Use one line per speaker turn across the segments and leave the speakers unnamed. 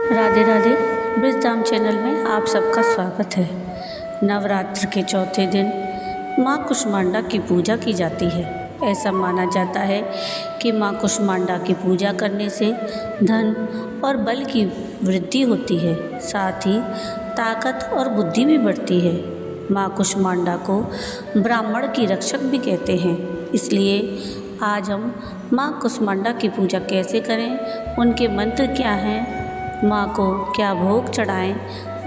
Radhe Radhe. Brajdham channel में आप सबका स्वागत है। नवरात्र के चौथे दिन माँ कुष्मांडा की पूजा की जाती है। ऐसा माना जाता है कि माँ कुष्मांडा की पूजा करने से धन और बल की वृद्धि होती है, साथ ही ताकत और बुद्धि भी बढ़ती है। माँ कुष्मांडा को ब्राह्मण की रक्षक भी कहते हैं, इसलिए आज हम माँ कुष्मांडा की पूजा कैसे करें, उनके मंत्र क्या हैं, माँ को क्या भोग चढ़ाएं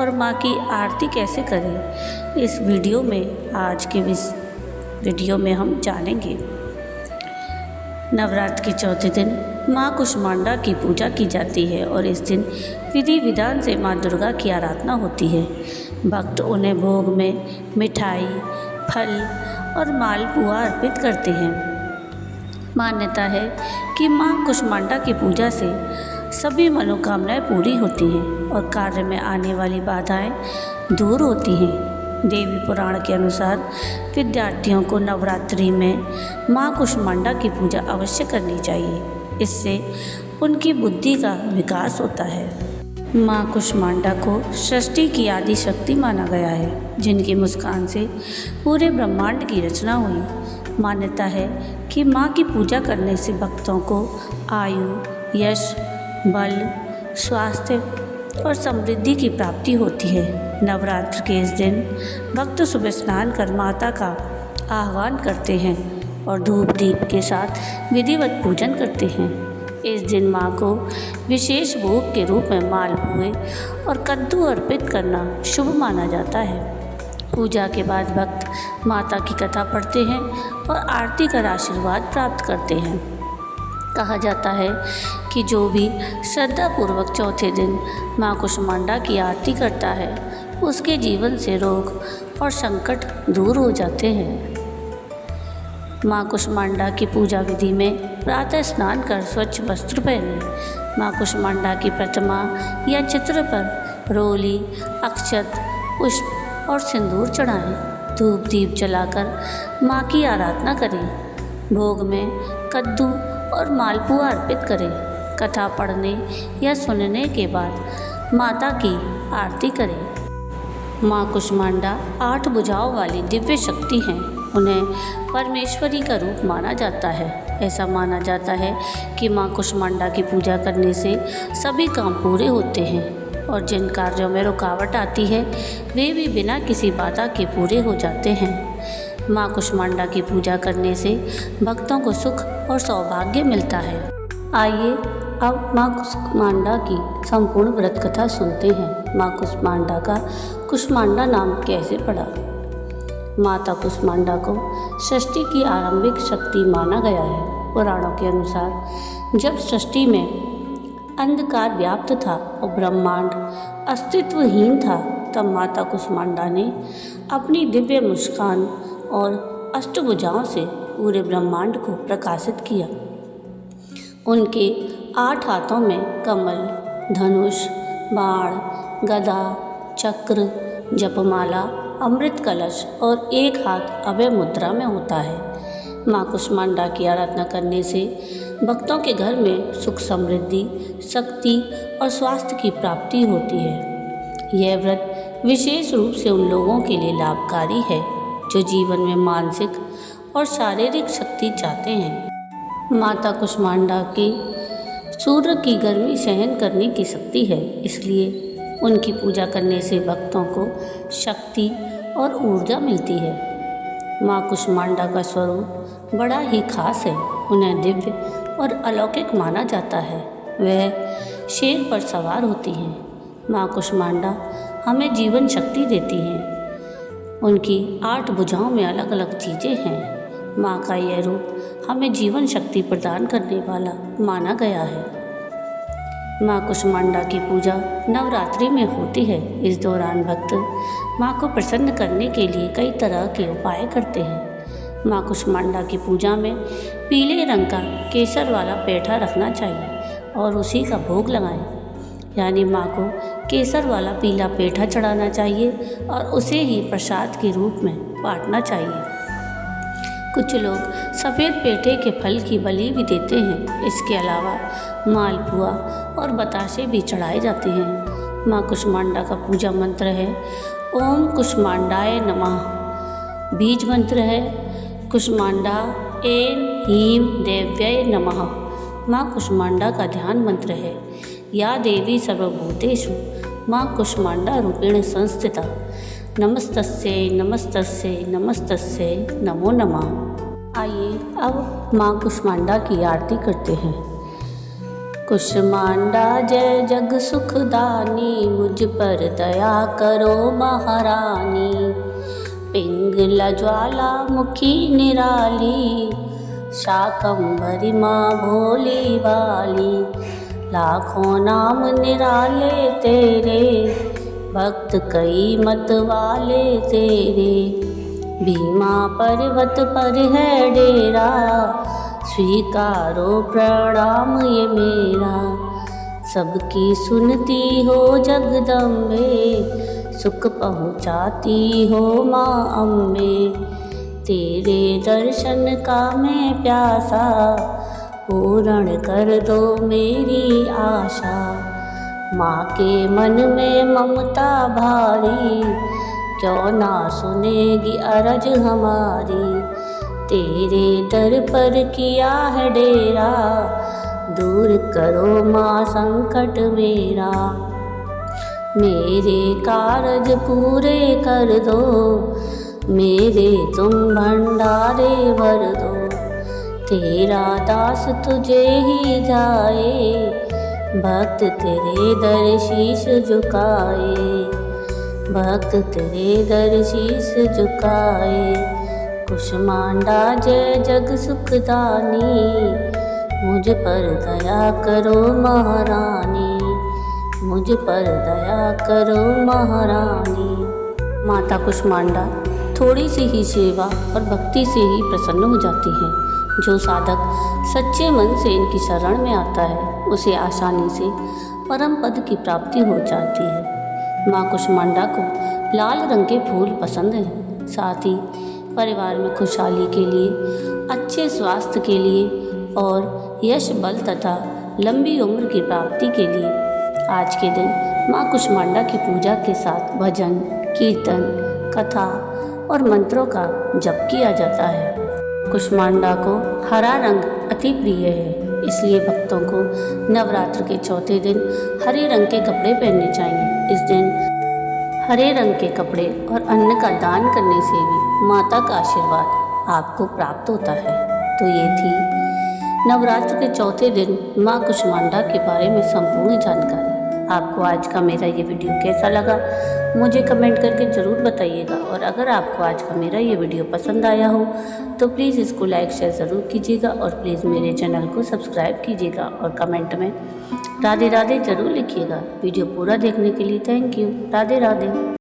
और माँ की आरती कैसे करें, इस वीडियो में आज के इस वीडियो में हम जानेंगे। नवरात्र के चौथे दिन माँ कुष्मांडा की पूजा की जाती है और इस दिन विधि विधान से माँ दुर्गा की आराधना होती है। भक्त उन्हें भोग में मिठाई, फल और मालपुआ अर्पित करते हैं। मान्यता है कि माँ कुष्मांडा की पूजा से सभी मनोकामनाएं पूरी होती हैं और कार्य में आने वाली बाधाएं दूर होती हैं। देवी पुराण के अनुसार विद्यार्थियों को नवरात्रि में माँ कुष्मांडा की पूजा अवश्य करनी चाहिए, इससे उनकी बुद्धि का विकास होता है। माँ कुष्मांडा को सृष्टि की आदि शक्ति माना गया है, जिनकी मुस्कान से पूरे ब्रह्मांड की रचना हुई। मान्यता है कि माँ की पूजा करने से भक्तों को आयु, यश, बल, स्वास्थ्य और समृद्धि की प्राप्ति होती है। नवरात्र के इस दिन भक्त सुबह स्नान कर माता का आह्वान करते हैं और धूप दीप के साथ विधिवत पूजन करते हैं। इस दिन माँ को विशेष भोग के रूप में मालपुए और कद्दू अर्पित करना शुभ माना जाता है। पूजा के बाद भक्त माता की कथा पढ़ते हैं और आरती कर आशीर्वाद प्राप्त करते हैं। कहा जाता है कि जो भी श्रद्धापूर्वक चौथे दिन माँ कुष्मांडा की आरती करता है, उसके जीवन से रोग और संकट दूर हो जाते हैं। माँ कुष्मांडा की पूजा विधि में प्रातः स्नान कर स्वच्छ वस्त्र पहने, माँ कुष्मांडा की प्रतिमा या चित्र पर रोली, अक्षत, पुष्प और सिंदूर चढ़ाएं। धूप दीप जलाकर माँ की आराधना करें। भोग में कद्दू और मालपुआ अर्पित करें। कथा पढ़ने या सुनने के बाद माता की आरती करें। माँ कुष्मांडा 8 भुजाओं वाली दिव्य शक्ति हैं। उन्हें परमेश्वरी का रूप माना जाता है। ऐसा माना जाता है कि माँ कुष्मांडा की पूजा करने से सभी काम पूरे होते हैं और जिन कार्यों में रुकावट आती है, वे भी बिना किसी बाधा के पूरे हो जाते हैं। माँ कुष्मांडा की पूजा करने से भक्तों को सुख और सौभाग्य मिलता है। आइए अब माँ कुष्मांडा की संपूर्ण व्रत कथा सुनते हैं। माँ कुष्मांडा का कुष्मांडा नाम कैसे पड़ा? माता कुष्मांडा को सृष्टि की आरंभिक शक्ति माना गया है। पुराणों के अनुसार जब सृष्टि में अंधकार व्याप्त था और ब्रह्मांड अस्तित्वहीन था, तब माता कुष्मांडा ने अपनी दिव्य मुस्कान और अष्टभुजाओं से पूरे ब्रह्मांड को प्रकाशित किया। उनके 8 हाथों में कमल, धनुष, बाण, गदा, चक्र, जपमाला, अमृत कलश और एक हाथ अभय मुद्रा में होता है। माँ कुष्मांडा की आराधना करने से भक्तों के घर में सुख, समृद्धि, शक्ति और स्वास्थ्य की प्राप्ति होती है। यह व्रत विशेष रूप से उन लोगों के लिए लाभकारी है जो जीवन में मानसिक और शारीरिक शक्ति चाहते हैं। माता कुष्मांडा की सूर्य की गर्मी सहन करने की शक्ति है, इसलिए उनकी पूजा करने से भक्तों को शक्ति और ऊर्जा मिलती है। माँ कुष्मांडा का स्वरूप बड़ा ही खास है। उन्हें दिव्य और अलौकिक माना जाता है। वह शेर पर सवार होती हैं। माँ कुष्मांडा हमें जीवन शक्ति देती हैं। उनकी 8 भुजाओं में अलग अलग चीज़ें हैं। माँ का यह रूप हमें जीवन शक्ति प्रदान करने वाला माना गया है। माँ कुष्मांडा की पूजा नवरात्रि में होती है। इस दौरान भक्त माँ को प्रसन्न करने के लिए कई तरह के उपाय करते हैं। माँ कुष्मांडा की पूजा में पीले रंग का केसर वाला पेठा रखना चाहिए और उसी का भोग लगाएं। यानी माँ को केसर वाला पीला पेठा चढ़ाना चाहिए और उसे ही प्रसाद के रूप में बांटना चाहिए। कुछ लोग सफ़ेद पेठे के फल की बलि भी देते हैं। इसके अलावा मालपुआ और बताशे भी चढ़ाए जाते हैं। माँ कुष्मांडा का पूजा मंत्र है ओम कुष्मांडाय नमः। बीज मंत्र है कुष्मांडा ऐं ह्रीं देव्यै नमः। माँ कुष्मांडा का ध्यान मंत्र है या देवी सर्वभूतेषु माँ कुष्मांडा रूपेण संस्थिता नमस्तस्यै नमस्तस्यै नमस्तस्यै नमो नमः। आइए अब माँ कुष्मांडा की आरती करते हैं। कुष्मांडा जय जग सुखदानी, मुझ पर दया करो महारानी। पिंगला ज्वाला मुखी निराली, शाकंभरी माँ भोली वाली। लाखों नाम निराले तेरे, भक्त कई मत वाले तेरे। भीमा पर्वत पर है डेरा, स्वीकारो प्रणाम ये मेरा। सबकी सुनती हो जगदम्बे, सुख पहुँचाती हो माँ अम्बे। तेरे दर्शन का मैं प्यासा, पूर्ण कर दो मेरी आशा। माँ के मन में ममता भारी, क्यों ना सुनेगी अरज हमारी। तेरे दर पर किया है डेरा, दूर करो माँ संकट मेरा। मेरे कारज पूरे कर दो, मेरे तुम भंडारे भर दो। तेरा दास तुझे ही जाए, भक्त तेरे दर शीश झुकाए। भक्त तेरे दर शीश झुकाए। कुष्मांडा जय जग सुखदानी, मुझ पर दया करो महारानी। मुझ पर दया करो महारानी। माता कुष्मांडा थोड़ी सी ही सेवा और भक्ति से ही प्रसन्न हो जाती है। जो साधक सच्चे मन से इनकी शरण में आता है, उसे आसानी से परम पद की प्राप्ति हो जाती है। माँ कुष्मांडा को लाल रंग के फूल पसंद हैं। साथ ही परिवार में खुशहाली के लिए, अच्छे स्वास्थ्य के लिए और यश बल तथा लंबी उम्र की प्राप्ति के लिए आज के दिन माँ कुष्मांडा की पूजा के साथ भजन, कीर्तन, कथा और मंत्रों का जप किया जाता है। कुष्मांडा को हरा रंग अति प्रिय है, इसलिए भक्तों को नवरात्र के चौथे दिन हरे रंग के कपड़े पहनने चाहिए। इस दिन हरे रंग के कपड़े और अन्न का दान करने से भी माता का आशीर्वाद आपको प्राप्त होता है। तो ये थी नवरात्र के चौथे दिन माँ कुष्मांडा के बारे में संपूर्ण जानकारी। आपको आज का मेरा ये वीडियो कैसा लगा मुझे कमेंट करके ज़रूर बताइएगा। और अगर आपको आज का मेरा ये वीडियो पसंद आया हो तो प्लीज़ इसको लाइक शेयर ज़रूर कीजिएगा और प्लीज़ मेरे चैनल को सब्सक्राइब कीजिएगा और कमेंट में राधे राधे ज़रूर लिखिएगा। वीडियो पूरा देखने के लिए थैंक यू। राधे राधे।